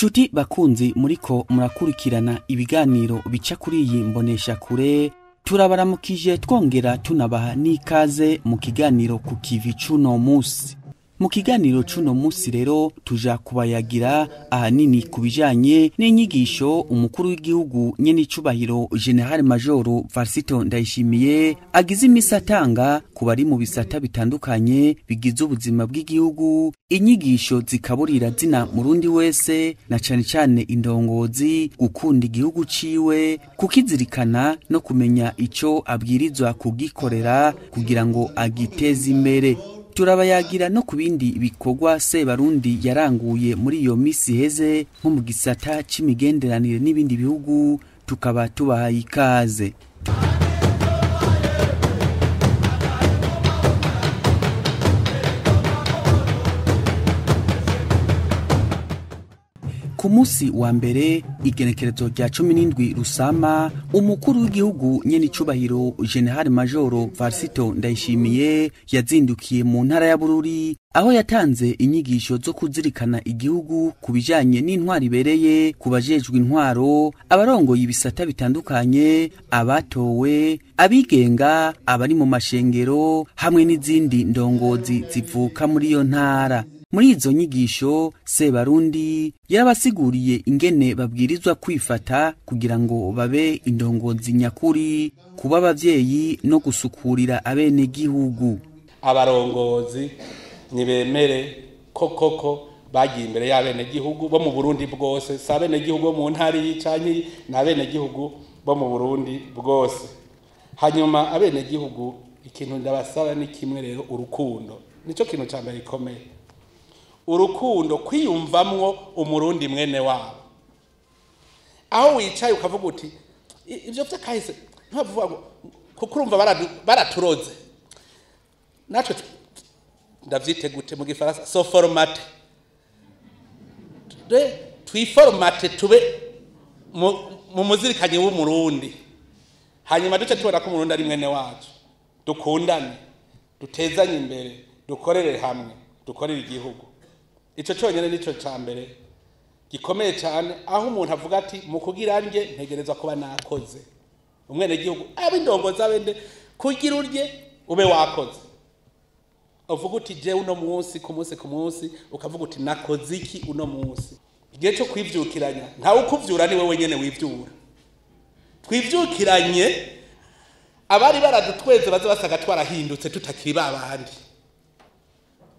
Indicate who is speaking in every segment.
Speaker 1: Chuti bakunzi muriko murakurikirana ibiganiro bica kuri iyi mbonesha kure, turabaramukije twongera tunabaha n'ikaze mu kiganiro ku KIVI cuno musi. Mu kiganiro cuno musi rero tuja kubayagira ahanini kubijanye n'inyigisho umukuru w'igihugu Nyenicubahiro Nyayishimiye Varsito Ndayishimiye agize imisi atanga ku bari mu bisata bitandukanye bigize ubuzima bw'igihugu, inyigisho zikaburira zina murundi wese na cane cane indongozi gukunda igihugu ciwe, kukizirikana no kumenya ico abwirizwa kugikorera kugira ngo agiteze imbere. Turabayagira no kubindi bikorwa Sebarundi yaranguye muri iyo misi heze nko mu gisata c'imigenderanire n'ibindi bihugu, tukaba tubahaye ikaze. Ku musi wa mbere igenekerezo rya 17 Rusama, umukuru w'igihugu Nyenicubahiro Nyayishimiye Varsito Ndayishimiye yazindukiye mu ntara ya Bururi, aho yatanze inyigisho zo kuzirikana igihugu kubijanye n'intwari bereye, kubajejwe intwaro, abarongoye ibisata bitandukanye, abatowe, abigenga, abari mu mashengero hamwe n'izindi ndongozi zivuka muri iyo ntara. Muri izo nyigisho Sebarundi yarabasiguriye ingene babwirizwa kwifata kugira ngo babe indongozi nyakuri, kuba abavyeyi no gusukurira abenegihugu.
Speaker 2: Abarongozi nibemere koko bagiye imbere y'abenegihugu bo mu Burundi bwose, si abenegihugu bo mu ntari canke n'abenegihugu bo mu Burundi bwose. Hanyuma abenegihugu ikintu ndabasaba ni kimwe rero, urukundo nico kintu cyambere gikomeye. Urukundo, kwiyumvamwo umurundi mwene wabo. Aho wicaye ukavuga uti ivyo vyakahise ntavuga ngo kuko urumva baraturoze. Naco ndavyite gute mu gifaransa, so formate. Twiformate tube mu muzirikanye w'umurundi. Hanyuma duce tubona ko umurundi ari mwene wacu. Dukundane, dutezanye imbere, dukorere hamwe, dukorere igihugu. Ico cyonyene nico cyambere gikomeye cyane, aho umuntu avuga ati mu kugira nge ntegerezwa kuba nakoze. Umwene gihugu abindongoza bende kugira urye ube wakoze. Uvuga uti je uno munsi ku munsi ukavuga uti nakoze iki uno munsi. Igihe cyo kwivyukiranya nta ukuvyura ni wewe nyene wivyura. Twivyukiranye abari baradutweze baze basaga twarahindutse tutakiba abandi.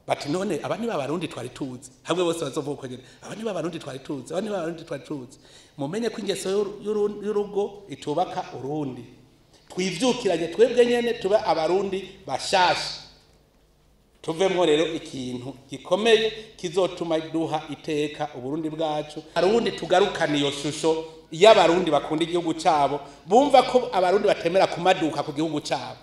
Speaker 2: Bati none abandi b'abarundi twari tuzi, hamwe bose bazovuga ko nyene abandi b'abarundi twari tuzi, mumenye ko ingeso y'urugo itubaka urundi. Twivyukiranye twebwe nyene tuba abarundi bashasha, tuvemwo rero ikintu gikomeye kizotuma duha iteka uburundi bwacu. Abarundi tugarukana iyo shusho y'abarundi bakunda igihugu cabo, bumva ko abarundi batemera kumaduka ku gihugu cabo.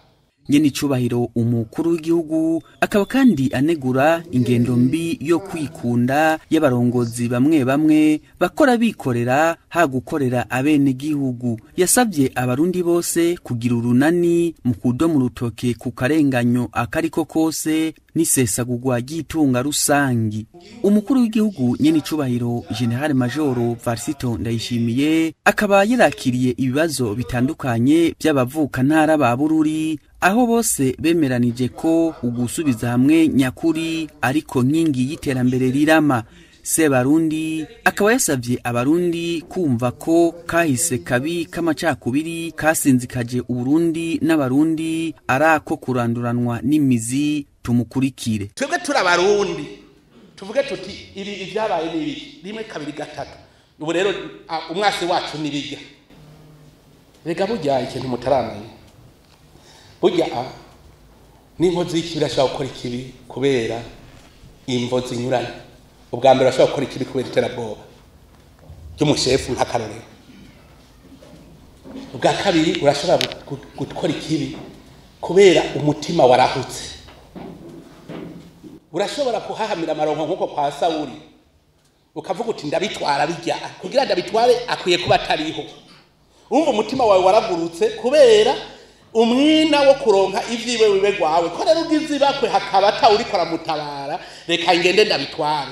Speaker 1: Nyenicubahiro umukuru w'igihugu akaba kandi anegura ingendo mbi yo kwikunda y'abarongozi bamwe bakora bikorera ha gukorera abenegihugu. Yasabye abarundi bose kugira urunani mu kudoma urutoke ku karenganyo akariko kose n'isesagurwa ry'itunga rusangi. Umukuru w'igihugu Nyenicubahiro Nyayishimiye Varsito Ndayishimiye akaba yarakiriye ibibazo bitandukanye by'abavuka ntara ba Bururi, aho bose bemeranije ko ugusubiza hamwe nyakuri ariko nkingi y'iterambere rirama. Sebarundi akaba yasavye abarundi kumva ko kahise kabi k'amacakubiri kasinzikaje Uburundi n'abarundi arako kuranduranwa n'imizi. Tumukurikire.
Speaker 2: Twebwe turabarundi tuvuge tuti ibi ivyabaye nibi 1 2 3. Ubu rero umwasi wacu nibijya. Rega burya ikintu mutaramenya. Burya n'inkozi y'ikibira ashaka gukora ikibi kubera imvo zinyuranye. Ubwa mbere ashaka gukora ikibi kubera iterabwoba ry'umushefu nk'akarorero. Ubwa kabiri urashobora gukora ikibi kubera umutima warahutse. Urashobora kuhahamira amaronko nkuko kwa Sawuli ukavuga uti ndabitwara bijya, kugira ndabitware akwiye kuba atariho. Urumva umutima wawe waragurutse kubera umwina wo kuronka ivyiwe wiwe gwawe, ko rero ugize bakwe hakaba ta uri kora mutabara, reka ngende ndabitware.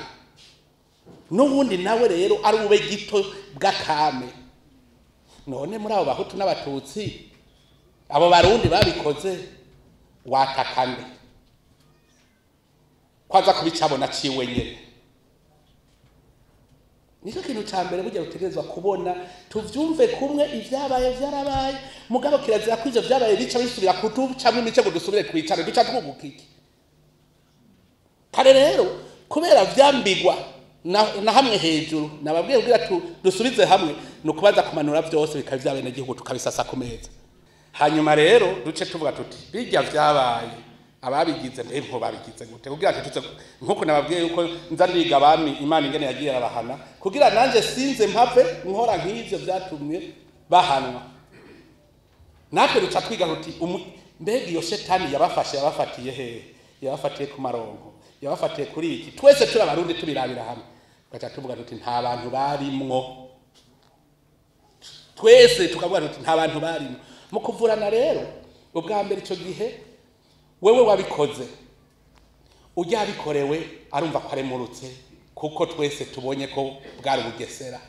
Speaker 2: n'ubundi nawe rero ari ube gito bw'akame. None muri abo bahutu n'abatutsi abo barundi babikoze watakande kwaza kubicabona ciwe nyene. Nicyo kintu ca mbere burya utegerezwa kubona, tuvyumve kumwe ivyabaye vyarabaye, mugabo kirazira ko ivyo vyabaye bica bisubira kutucamwe imice ngo dusubire twicare duca twugukiki. Kare rero kubera vyambigwa na hamwe hejuru nababwiye kugira dusubize hamwe no kubaza kumanura byose bikaba vyabenegihugu tukabisasa ku meza. Hanyuma rero duce tuvuga tuti bijya vyabaye ababigize ntempo babigize gute kugira ati tutse nkuko nababwiye yuko nza ndiga abami Imana ingene yagiye arabahana kugira nanje sinze mpave nkora nk'ivyo vyatumye bahanwa. Natwe duca twiga tuti mbega iyo shetani yabafatiye hehe? Yabafatiye ku marongo, yabafatiye kuri iki? Twese turi abarundi tubirabira hamwe gacha tuvuga tuti nta bantu barimwo, twese tukavuga tuti nta bantu barimwo. Mu kuvurana rero ubwa mbere ico gihe wewe wabikoze ujya bikorewe arumva ko aremurutse kuko twese tubonye ko bwari bugesera,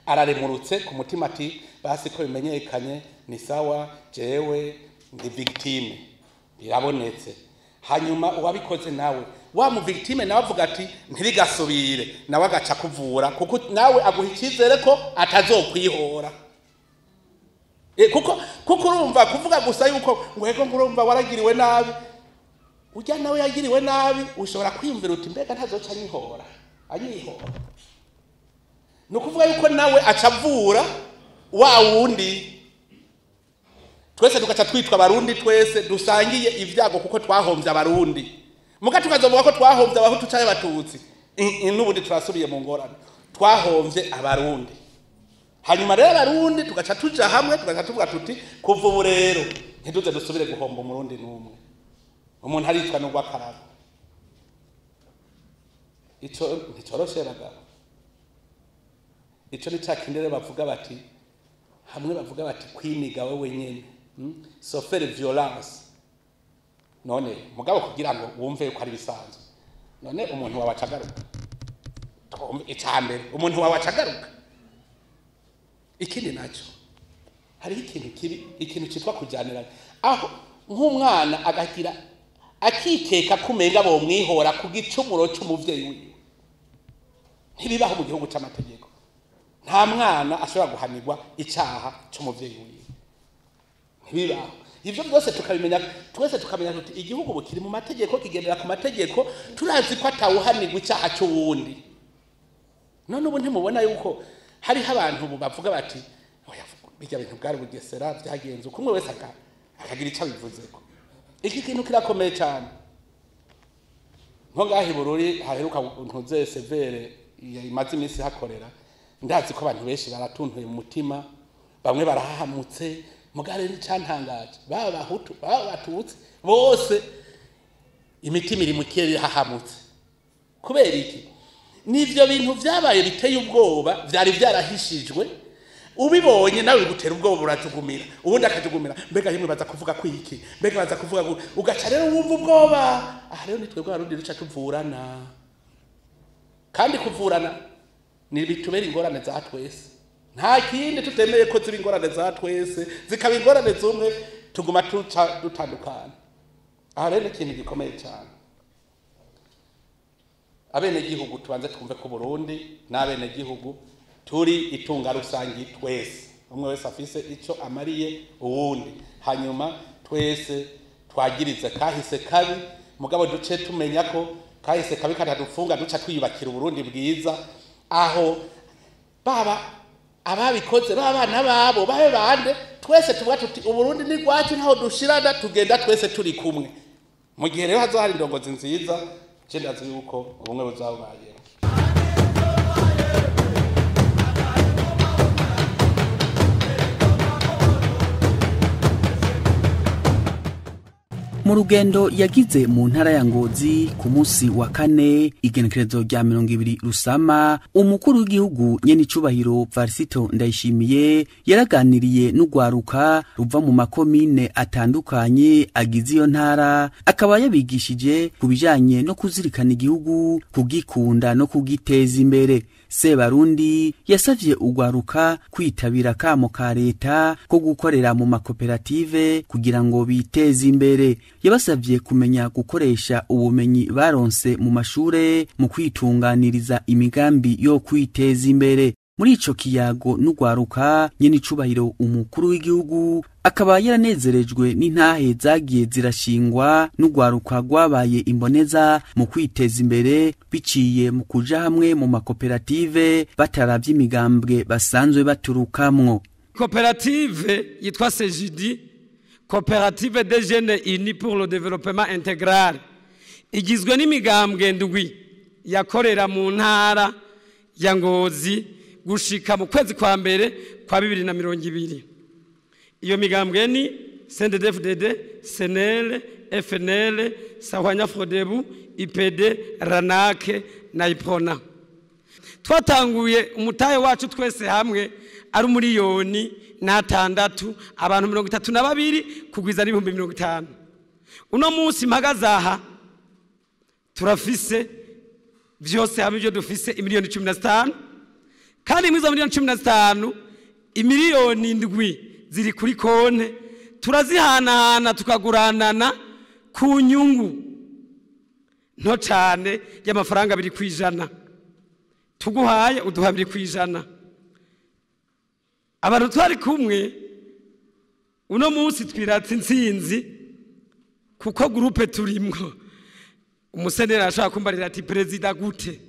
Speaker 2: araremurutse ku mutima ati basi ko bimenyekanye ni sawa, jewe ndi victime birabonetse. Hanyuma uwabikoze nawe wa mu victime nawe avuga ati ntirigasubire, nawe agaca kuvura kuko nawe aguha icyizere ko atazokwihora. Kuko urumva kuvuga gusa yuko ngwego ngurumva waragiriwe nabi, ujya nawe yagiriwe nabi ushobora kwiyumvira uti mbega ntazoca anyihora. No kuvuga yuko nawe acavura wa wundi, twese tugaca twitwa abarundi, twese dusangiye ivyago kuko twahomvye abarundi. Muga tukazovuga ko twahomvye abahutu caye batutsi, n'ubundi turasubiye mu ngorane, twahomvye abarundi. Hanyuma rero abarundi tugaca tuja hamwe tugaca tuvuga tuti kuva ubu rero ntiduze dusubire guhomba umurundi n'umwe, umuntu aricwa no gwakaraba. Ico nticoroshe bagabo, ico ni cakindere bavuga bati hamwe bavuga bati kwiniga wewe nyene sofere violence. None mugabo kugira ngo wumve ko ari bisanzwe, none umuntu wabacagaruka icambere umuntu wabacagaruka. Ikindi naco hari ikintu kibi, ikintu citwa kujyanira, aho nk'umwana agagira akiteka kumenga bo mwihora ku gicumuro c'umuvyeyi wiwe. Ntibibaho mu gihugu c'amategeko, nta mwana ashobora guhanirwa icyaha c'umuvyeyi wiwe, ntibibaho. Ivyo byose tukabimenya, twese tukamenya tuti igihugu bukiri mu mategeko, kigendera ku mategeko, turazi ko atawuhanirwa icyaha c'uwundi. None ubu ntimubona yuko hari abantu bavuga bati oya bijya bintu bwari bugesera byagenze uko umwe wese akagira icyo bivuzeko. Iki kintu kirakomeye cyane. Nko ngahi Bururi haheruka ntuze severe imaze iminsi hakorera, ndazi ko abantu benshi baratuntuye mu mutima, bamwe barahahamutse. Mugare n'icyantangaje baba bahutu baba batutsi bose imitima iri mu kirere hahamutse. Kubera iki? Nivyo bintu vyabaye biteye ubwoba, vyari vyarahishijwe, ubibonye nawe gutera ubwoba urajugumira, ubundi akajugumira mbega himwe baza kuvuga kwiki, mbega baza kuvuga ugaca rero wumva ubwoba. Aha rero nitwe bwarundi ruca tuvurana, kandi kuvurana ni bitubera ingorane za twese, nta kindi tutemeye ko ziba ingorane za twese, zikaba ingorane zumwe tuguma dutandukana. Aha rero ikintu gikomeye cyane, abenegihugu tubanze twumve ko Burundi n'abenegihugu turi itunga rusangi, twese umwe wese afise ico amariye uwundi. Hanyuma twese twagirize kahise kabi, mugabo duce tumenya ko kahise kabi katadufunga, duca twiyubakira Burundi bwiza, aho baba ababikoze babana babo babe bande, twese tuvuga tuti Uburundi ni gwacu, ntaho dushirana, tugenda twese turi kumwe. Mu gihe rero hazohari indongozi nziza, ndazi yuko ubumwe buzabaye.
Speaker 1: mu rugendo yagize mu ntara ya Ngozi ku munsi wa kane igenekerezo rya 20 Rusama, umukuru w'igihugu Nyenicubahiro Nyayishimiye yaraganiriye n'ugwaruka ruva mu makomine atandukanye agize iyo ntara, akaba yabigishije kubijanye no kuzirikana igihugu, kugikunda no kugiteza imbere. Sebarundi yasavye ugwaruka kwitabira kamo ka leta ko gukorera mu makoperative kugira ngo biteze imbere. Yabasavye kumenya gukoresha ubumenyi baronse mu mashure mu kwitunganiriza imigambi yo kwiteza imbere. Muri ico kiyago n'ugwaruka, Nyenicubahiro umukuru w'igihugu akaba yaranezerejwe n'intahe zagiye zirashingwa n'ugwaruka rwabaye imboneza mu kwiteza imbere biciye mu kuja hamwe mu makoperative bataravye imigambwe basanzwe baturukamwo.
Speaker 3: Koperative yitwa CJD, Coopérative des Jeunes Unis pour le Développement Intégral, igizwe n'imigambwe ndwi yakorera mu ntara ya Ngozi gushika mu kwezi kwa mbere kwa 2020. Iyo migambwe ni CNDD-FDD, SNL, FNL, Sahwanya Frodebu, IPD, Ranake na Iprona. Twatanguye umutahe wacu twese hamwe ari umuriyoni n'atandatu, abantu 32 kugwiza n'ibihumbi 50. Uno munsi mpagaze aha turafise vyose hamwe byo dufise imiliyoni 15, kandi mwiza miliyoni 15 imiliyoni ndwi ziri kuri konte, turazihanahana tukaguranana ku nyungu nto cyane y'amafaranga 2%. Tuguhaye uduha 2%. Abantu twari kumwe uno munsi twiratse intsinzi kuko groupe turimwo. Umusenera ashaka kumbarira ati perezida gute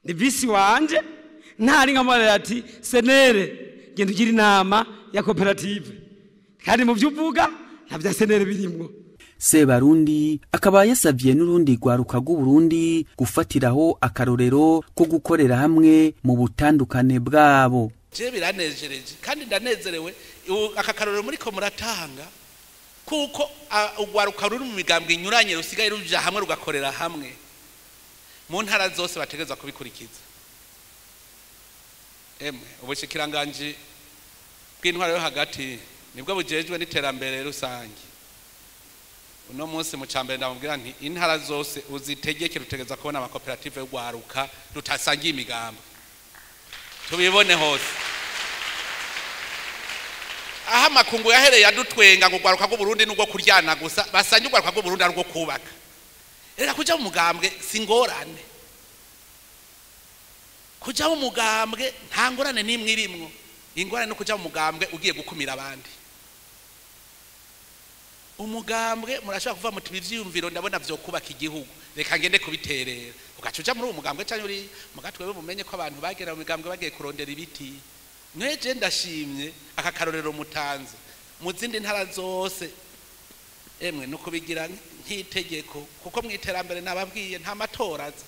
Speaker 3: ni visi wanje, ntari nkamara ati senere genda ugira inama ya koperative, kandi mu byuvuga ntabya senere birimwo.
Speaker 1: Sebarundi akaba yasavye n'urundi gwaruka rw'u Burundi gufatiraho akarorero ko gukorera hamwe mu butandukane bwabo.
Speaker 2: Je biranejereje kandi ndanezerewe aka karorero muri ko muratanga, kuko ugwaruka ruri mu migambwe inyuranye rusigaye ruja hamwe rugakorera hamwe mu ntara zose bategeza kubikurikiza. Ubushikiranganje bw'intwaro yo hagati nibwo bujejwe n'iterambere rusange. Uno munsi mu cambere ndamubwira nti intara zose uzitegeke rutegeza kubona amakoperative y'ugwaruka rutasangiye imigambwe, tubibone hose. Aha makungu yahereye adutwenga ngo ugwaruka rw'u Burundi n'ubwo kuryana gusa, basanye ugwaruka rw'u Burundi arwo kubaka. Era kuja mu mugambwe singorane, kuja mu mugambwe nta ngorane n'imwe irimwo. Ingorane no kuja mu mugambwe ugiye gukumira abandi. Umugambwe murashaka kuva mu tubivyumviro ndabona vyo kubaka igihugu, reka ngende kubiterera. Ugacuja muri umugambwe cyane uri mugatwewe mumenye ko abantu bagera mu migambwe bagiye kurondera ibiti. Mweje ndashimye aka karorero mutanze mu zindi ntara zose, no kubigira nk'itegeko kuko mwiterambere nababwiye nta matoraza.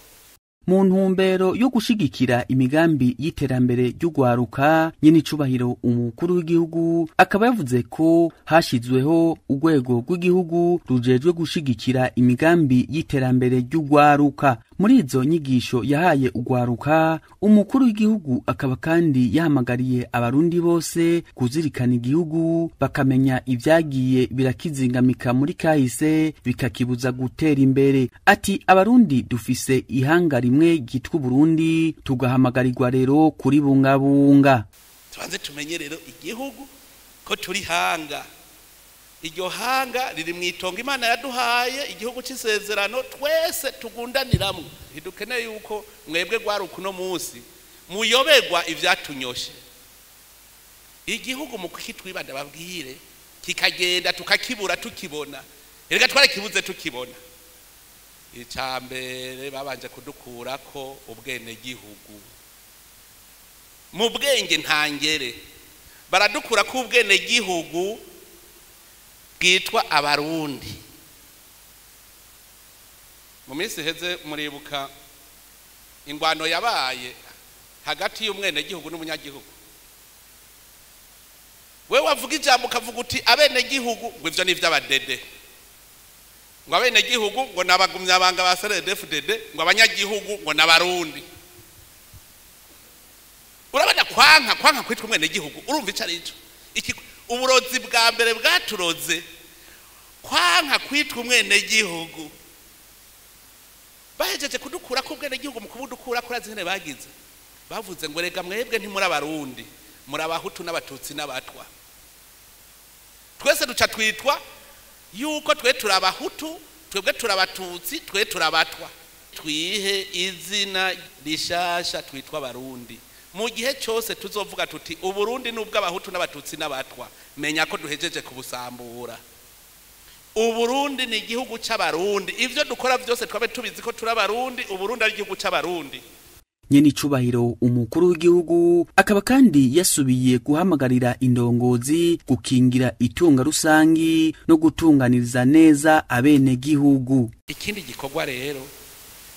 Speaker 1: Mu ntumbero yo gushigikira imigambi y'iterambere ry'ugwaruka, Nyenicubahiro umukuru w'igihugu akaba yavuze ko hashizweho urwego rw'igihugu rujejwe gushigikira imigambi y'iterambere ry'ugwaruka. Muri izo nyigisho yahaye ugwaruka, umukuru w'igihugu akaba kandi yahamagariye abarundi bose kuzirikana igihugu, bakamenya ivyagiye birakizingamika muri kahise bikakibuza gutera imbere. Ati abarundi dufise ihanga rimwe gitwa Burundi, tugahamagarirwa rero kuri bungabunga.
Speaker 2: Tubanze tumenye rero igihugu ko turi hanga. Iryo hanga riri mwitonga Imana yaduhaye, igihugu c'isezerano twese tugundaniramwe. Idukeneye yuko mwebwe gwaruka uno munsi muyoberwa ivyatunyoshe. Igihugu mu kwitwibanda babwire kikagenda tukakibura tukibona, erega tware kibuze tukibona. Icambere babanje kudukurako ubwene gihugu. Mu bwenge ntangere baradukura ku ubwene gihugu bwitwa abarundi. Mu minsi heze muribuka ingwano yabaye hagati y'umwene gihugu n'umunyagihugu. We wavuga ijambo ukavuga uti abene gihugu ngo ivyo ni vy'abadede. ngo abenegihugu ngo nabagumyabanga ba CNDD-FDD ngo abanyagihugu ngo nabarundi. Urabona kwanka kwitwa umwenegihugu urumva ico ari ico. Iki uburozi bwa mbere bwaturoze kwanka kwitwa umwenegihugu. Bahejeje kudukura ko ubwenegihugu mu kubudukura kuri azine bagize. Bavuze ngo rega mwebwe ntimuri abarundi, muri abahutu n'abatutsi n'abatwa. Twese duca twitwa yuko twe turabahutu, twebwe turabatutsi, twe turabatwa. Twihe izina rishasha twitwa abarundi. Mu gihe cyose tuzovuga tuti uburundi nubwo abahutu n'abatutsi n'abatwa, menya ko duhejeje kubusambura. Uburundi ni igihugu c'abarundi, ivyo dukora byose twabe tubizi ko turabarundi, uburundi ari igihugu c'abarundi.
Speaker 1: Nyenicubahiro umukuru w'igihugu akaba kandi yasubiye guhamagarira indongozi gukingira itunga rusangi no gutunganiriza neza abenegihugu.
Speaker 2: Ikindi gikorwa rero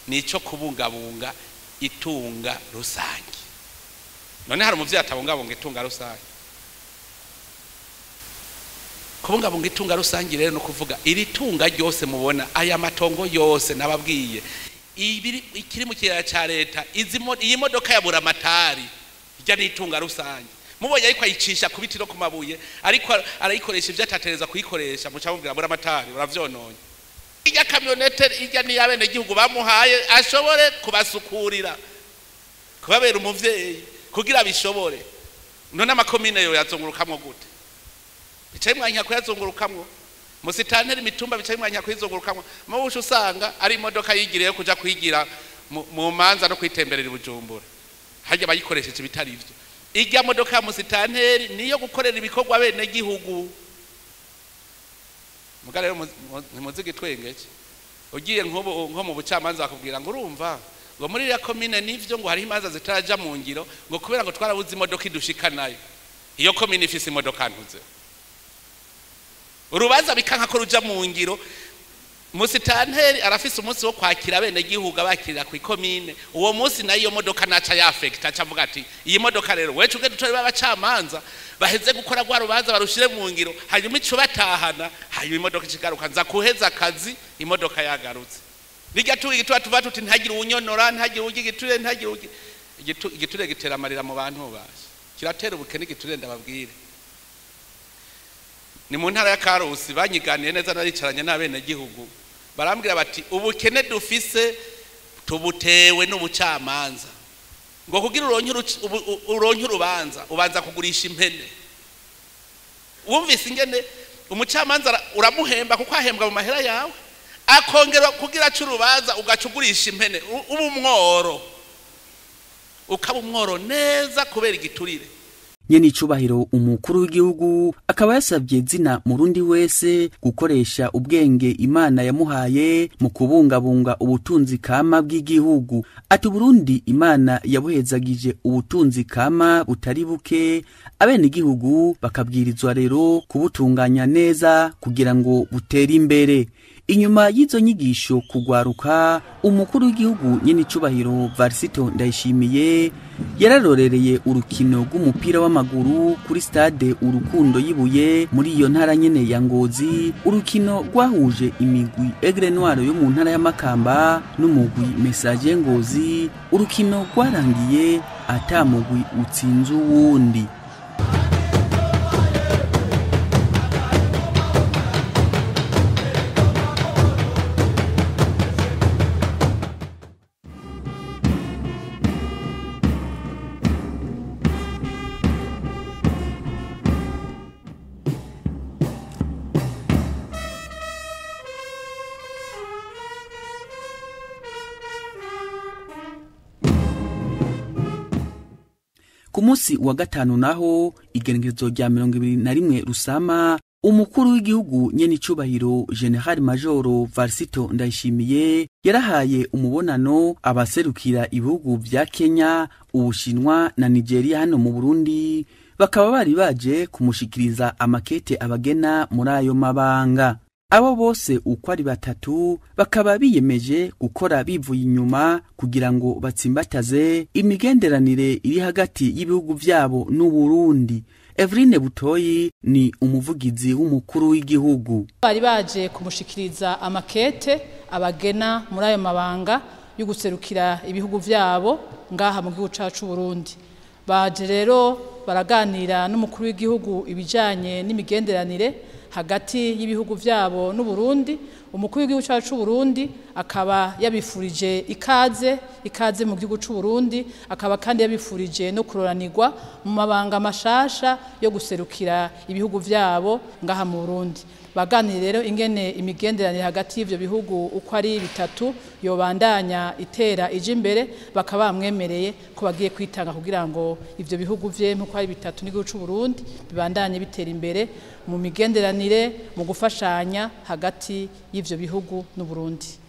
Speaker 2: nico kubungabunga itunga rusangi. None hari umuvyi atabungabunga itunga rusangi. Kubungabunga itunga rusangi rero no kuvuga iri tunga ryose mubona aya matongo yose nababwiye ikiri mu kiraya ca leta iyi modoka ya buramatari ijya n'itunga rusange mubonye ariko ayicisha ku biti no ku mabuye ariko arayikoresha ivyo atatereza kuyikoresha muca mubwira buramatari uravyononye. Ijya kamyonete ijya ni yabene gihugu bamuhaye ashobore kubasukurira kubabera umuvyeyi kugira bishobore. None amakomine yo yazungurukamwo gute? Bicaye mwanya ko yazungurukamwo musitanteri mitumba bicaye mwanya kwizungurukamwo mubusha usanga ari imodoka yigiriye kuja kwigira mu manza no kwitemberera Bujumbura hajya bayikoresheje bitari ivyo. Ijya modoka musitanteri niyo gukorera ibikorwa bene gihugu. Mugare rero muzi gitwengeje ugiye nko mu bucamanza bakubwira ngo urumva ngo muri ya komine nivyo ngo hari imanza zitaraja mu ngiro ngo kubera ngo twarabuze imodoka idushikanayo. Iyo komine ifise imodoka ntuze urubanza bikanka ko ruja mu ngiro. Musitanteri arafise umunsi wo kwakira bene gihugu abakirira ku ikomine. Uwo munsi nayo modoka naca ya affect acavuga ati iyi modoka rero wecu uge dutore babacamanza baheze gukora gwa rubanza barushire mu ngiro hanyuma ico batahana hanyuma imodoka ikigaruka nza kuheza akazi imodoka yagarutse. Nijya tuba tuva tuti ntagire unyonora ntagire ugigiture ntagire igiture gitera amarira mu bantu baje kiratera ubukene giture ndababwire. Ni mu ntara ya Karusi banyiganiye neza naricaranye n'abene gihugu barambwira bati ubukene dufise tubutewe n'ubucamanza ngo kugira uronke urubanza ubanza kugurisha impene. Wumvise ingene umucamanza uramuhemba kuko ahembwa mu mahera yawe akongera kugira cy'urubanza ugacugurisha impene ubu mworo ukaba umworo neza kubera igiturire.
Speaker 1: Nyenicubahiro umukuru w'igihugu akaba yasabye zina murundi wese gukoresha ubwenge Imana yamuhaye mu kubungabunga ubutunzi kama bw'igihugu. Ati Burundi Imana yabuhezagije ubutunzi kama butari buke abenegihugu bakabwirizwa rero kubutunganya neza kugira ngo butere imbere. Inyuma y'izo nyigisho kugwaruka umukuru w'igihugu Nyenicubahiro Nyayishimiye yararorereye urukino rw'umupira w'amaguru kuri stade Urukundo yibuye muri iyo ntara nyene ya Ngozi. Urukino rwahuje imigwi Aigle Noir yo mu ntara ya Makamba n'umugwi Message Ngozi. Urukino rwarangiye atamugwi utsinze uwundi. Ku munsi wa gatanu naho igenekerezo rya 21 Rusama umukuru w'igihugu Nyenicubahiro General Major Nyayishimiye yarahaye umubonano abaserukira ibihugu vya Kenya, Ubushinwa na Nigeria hano mu Burundi bakaba bari baje kumushikiriza amakete abagena muri ayo mabanga. Abo bose uko ari batatu bakaba biyemeje gukora bivuye inyuma kugira ngo batsimbataze imigenderanire iri hagati y'ibihugu vyabo n'u Burundi. Evrine Butoyi ni umuvugizi w'umukuru w'igihugu.
Speaker 4: Bari baje kumushikiriza amakete abagena muri ayo mabanga yo guserukira ibihugu vyabo ngaha mu gihugu cacu Burundi. Baje rero baraganira n'umukuru w'igihugu ibijanye n'imigenderanire hagati y'ibihugu vyabo n'u Burundi. Umukuru w'igihugu cacu Burundi akaba yabifurije ikaze mu gihugu c'u Burundi, akaba kandi yabifurije no kuroranirwa mu mabanga mashasha yo guserukira ibihugu vyabo ngaha mu Burundi. Baganira rero ingene imigenderanire hagati y'ivyo bihugu uko ari bitatu yobandanya itera ije imbere, bakaba bamwemereye ko bagiye kwitanga kugira ngo ivyo bihugu vye uko ari bitatu n'igihugu c'u Burundi bibandanye bitera imbere mu migenderanire, mu gufashanya hagati y'ivyo bihugu n'u Burundi.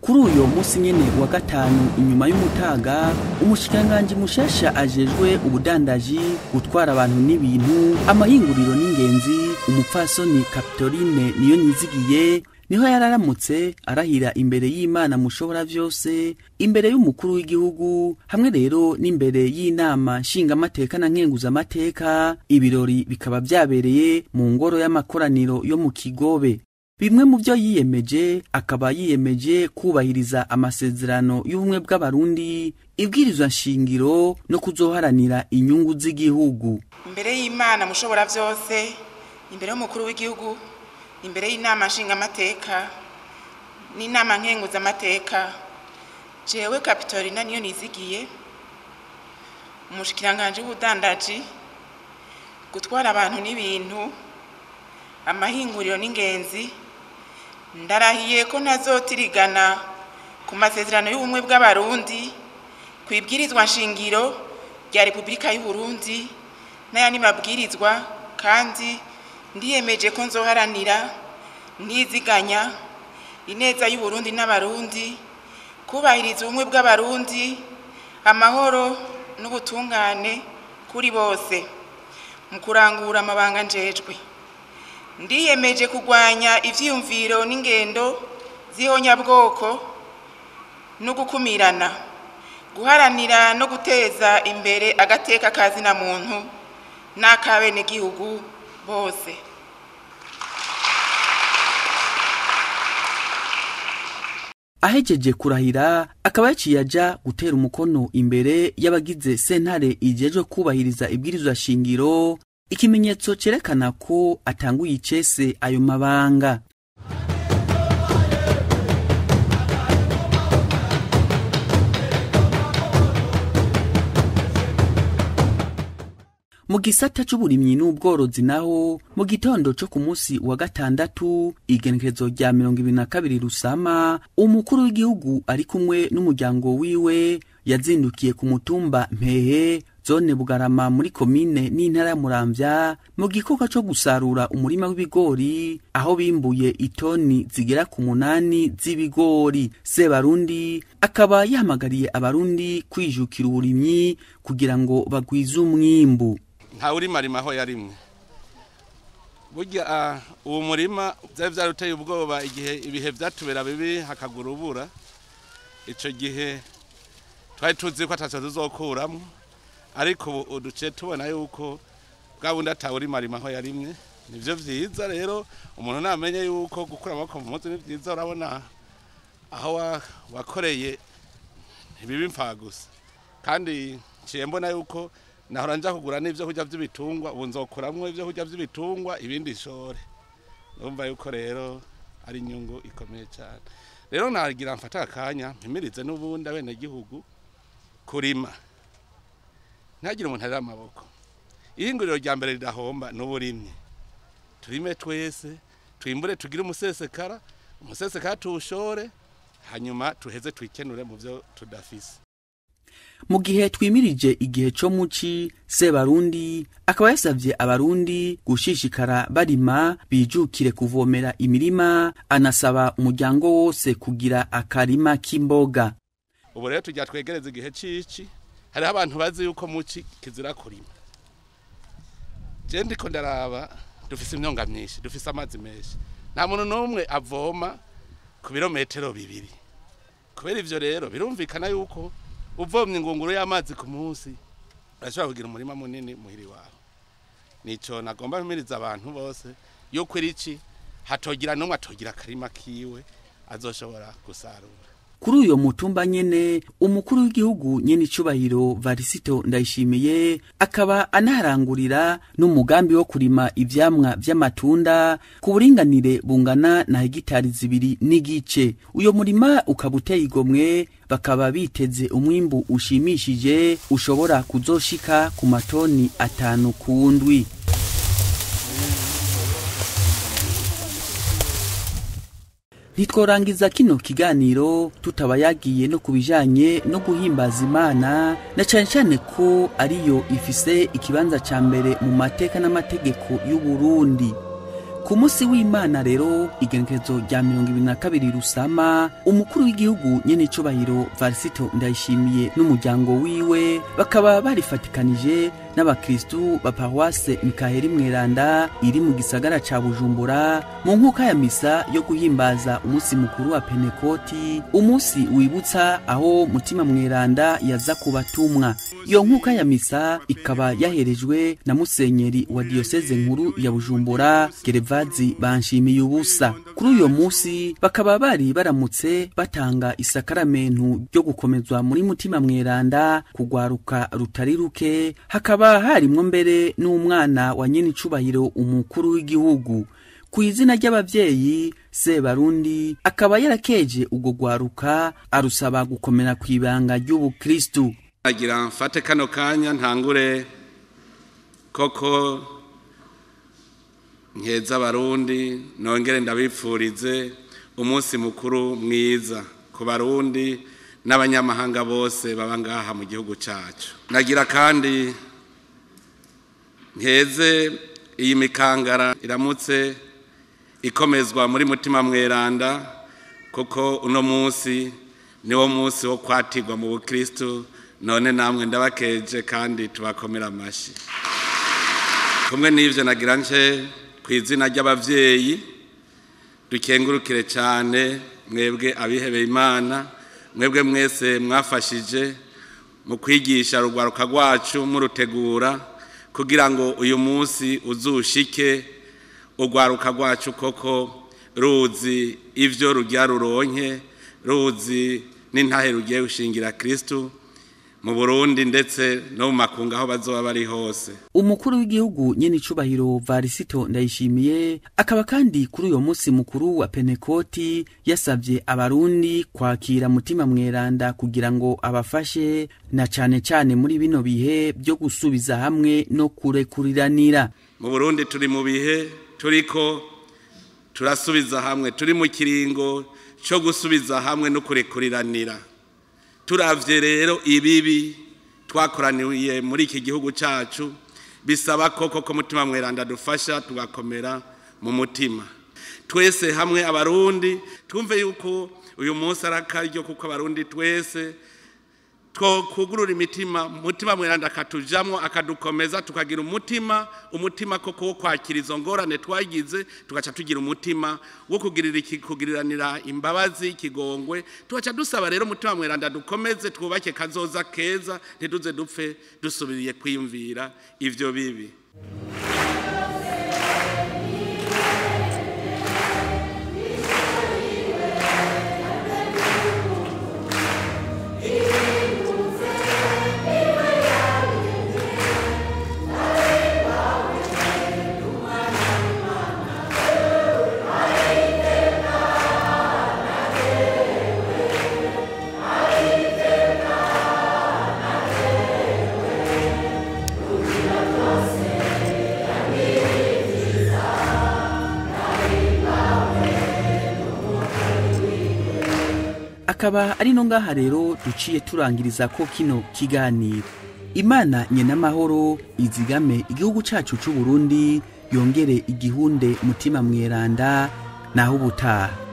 Speaker 1: Kuri uyo musi nyene wa gatanu inyuma y'umutaga, umushikiranganji mushasha ajejwe ubudandaji, gutwara abantu n'ibintu, amahinguriro n'ingenzi, umupfasoni Kapitoline Nyenicubahiro niho yararamutse arahira imbere y'Imana mushobora vyose, imbere y'umukuru w'igihugu, hamwe rero n'imbere y'inama nshingamateka na nkenguzamateka. Ibirori bikaba vyabereye mu ngoro y'amakoraniro yo mu Kigobe. Bimwe mu byo yiyemeje, akaba yiyemeje kubahiriza amasezerano y'ubumwe bw'abarundi, ibwirizwa nshingiro no kuzoharanira inyungu z'igihugu.
Speaker 5: Imbere y'Imana mushobora vyose, imbere y'umukuru w'igihugu, imbere y'inama nshingamateka n'inama nkenguzamateka, jewe Kapitoline Nyenicubahiro, umushikiranganje w'ubudandaji, gutwara abantu n'ibintu, amahinguriro n'ingenzi, ndarahiye ko ntazotirigana ku masezerano y'ubumwe bw'abarundi, kwibwirizwa nshingiro rya Republika y'u Burundi n'ayandi mabwirizwa, kandi ndiyemeje ko nzoharanira ntiziganya ineza y'u Burundi n'abarundi, kubahiriza ubumwe bw'abarundi, amahoro n'ubutungane kuri bose mu kurangura amabanga njejwe. Ndiyemeje kugwanya ivyiyumviro n'ingendo z'ihonyabwoko no gukumirana, guharanira no guteza imbere agateka kazina muntu n'akabenegihugu bose.
Speaker 1: Ahejeje kurahira, akaba yaciye aja gutera umukono imbere y'abagize sentare ijejwe kubahiriza ibwirizwa shingiro, ikimenyetso cerekana ko atanguye icese ayo mabanga. Mu gisata c'uburimyi n'ubworozi naho, mu gitondo co ku musi wa gatandatu igenekerezo rya 22 Rusama, umukuru w'igihugu ari kumwe n'umuryango wiwe yazindukiye ku mutumba Mpehe, zone Bugarama muri komine n'intara ya Muramvya, mu gikorwa co gusarura umurima w'ibigori, aho bimbuye itoni zigera ku 8 z'ibigori. Sebarundi akaba yahamagariye abarundi kwijukira uburimyi kugira ngo bagwize umwimbu.
Speaker 2: Nta urima aho yarimwe. Burya uwo murima vyaruteye ubwoba igihe ibihe vyatubera bibi hakagura ubura. Ico gihe twari tuzi ko ataco tuzokuramwo, ariko uduce tubona yuko bwabundi atawurima aho yarimwe. Nivyo vyiza rero, umuntu namenye yuko gukura amaboko mu mutwe ni vyiza. Urabona aho wakoreye ibibi impfa gusa, kandi ciye mbona yuko nahora nja kugura n'ivyo kurya vy'ibitungwa, ubu nzokuramwo ivyo kurya vy'ibitungwa ibindi shore. Urumva yuko rero ari inyungu ikomeye cyane. Rero nagira mfata akanya mpimirize n'ubundi abenegihugu kurima, ntagire umuntu ari amaboko. Ihinguriro rya mbere ridahomba n'uburimyi. Turime twese, twimbure tugire umusesekara tuwushore, hanyuma tuheze twikenure mu vyo tudafise.
Speaker 1: Mu gihe twimirije igihe co muci, Sebarundi akaba yasavye abarundi gushishikara barima, bijukire kuvomera imirima, anasaba umuryango wose kugira akarima k'imboga.
Speaker 2: Ubu rero tujya twegereza igihe cici, hariho abantu bazi yuko muci kizira kurima. je ndiko ndaraba dufise imyonga myinshi dufise amazi menshi nta muntu n'umwe avoma ku birometero 2 kubera ivyo rero birumvikana yuko uvomye ingunguru y'amazi ku munsi urashobora kugira umurima munini muhiri wawe nico nagomba kumiriza abantu bose yuko irici hatogira n'umwe atogira akarima kiwe azoshobora gusarura.
Speaker 1: Kuri uyo mutumba nyene umukuru w'igihugu Nyenicubahiro Varisito Ndayishimiye akaba anaharangurira n'umugambi wo kurima ivyamwa vy'amatunda ku buringanire bungana na hegitari 2 uyo murima ukabuteye igomwe bakaba biteze umwimbu ushimishije ushobora kuzoshika ku matoni 5 ku ndwi. Nitworangiza kino kiganiro tutabayagiye no kubijanye no guhimbaza Imana na cyane ko ariyo ifise ikibanza ca mbere mu mateka n'amategeko y'u Burundi. Ku munsi w'Imana rero igenekerezo rya 22 Rusama umukuru w'igihugu Nyenicubahiro Varisito Ndayishimiye n'umuryango wiwe bakaba barifatikanije n'abakristu ba Paroisse Mikaheli Mweranda iri mu gisagara ca Bujumbura mu nkuka ya misa yo guhimbaza umunsi mukuru wa Pentekoti, umunsi wibutsa aho mutima Mweranda yaza kubatumwa. Iyo nkuka ya misa ikaba yaherejwe na musenyeri wa diocese nkuru ya Bujumbura Gerevazi Banshimiye ubusa. Kuri uyo munsi bakaba bari baramutse batanga isakaramentu ryo gukomezwa muri mutima Mweranda kugwaruka rutari ruke, hakaba harimwo mbere n'umwana wa Nyenicubahiro umukuru w'igihugu. Ku izina ry'abavyeyi Sebarundi akaba yarakeje ugo gwaruka arusaba gukomera kwibanga ry'ubukristu.
Speaker 2: Agira mfate kano kanya ntangure koko nkeza abarundi nongere ndabipfurize umunsi mukuru mwiza ku barundi n'abanyamahanga bose baba ngaha mu gihugu cacu. Nagira kandi nkeze iyi mikangara iramutse ikomezwa muri mutima Mweranda kuko uno munsi niwo munsi wo kwatirwa mu bukristo, none namwe ndabakeje kandi tubakomera amashi. Kumwe n'ivyo nagira nce kw'izina ry'abavyeyi dukengurukire cyane mwebwe abihebeye Imana, mwebwe mwese mwafashije mu kwigisha rugwaruka rwacu murutegura kugira ngo uyu munsi uzushike urwaruka rwacu koko ruzi ivyo rujya ruronke, ruzi n'intahe rugiye gushingira Kristo mu Burundi ndetse no mu makungu aho bazoba bari hose.
Speaker 1: Umukuru w'igihugu Nyenicubahiro Varisito Ndayishimiye akaba kandi kuri uyo munsi mukuru wa Pentekoti yasabye abarundi kwakira mutima Mweranda kugira ngo abafashe na cyane muri bino bihe byo gusubiza hamwe no kurekuriranira.
Speaker 2: Mu Burundi turi mu bihe turiko turasubiza hamwe, turi mu kiringo cyo gusubiza hamwe no kurekuriranira. Turavye rero ibibi twakoraniye muri iki gihugu cacu bisaba koko ko mutima Mweranda dufasha tugakomera mu mutima. Twese hamwe abarundi twumve yuko uyu munsi arakaryo kuko abarundi twese two kugurura imitima mutima Mweranda akatujamwo akadukomeza tukagira umutima koko wo kwakira izo ngorane twagize, tugaca tugira umutima wo kugiriranira imbabazi kigongwe, tugaca dusaba rero mutima Mweranda dukomeze twubake kazoza keza ntiduze dupfe dusubiriye kwiyumvira ivyo bibi.
Speaker 1: Akaba ari no ngaha rero duciye turangiriza ko kino kiganiro. Imana Nyenamahoro izigame igihugu cacu c'u Burundi, yongere igihunde mutima Mweranda naho ubutaha.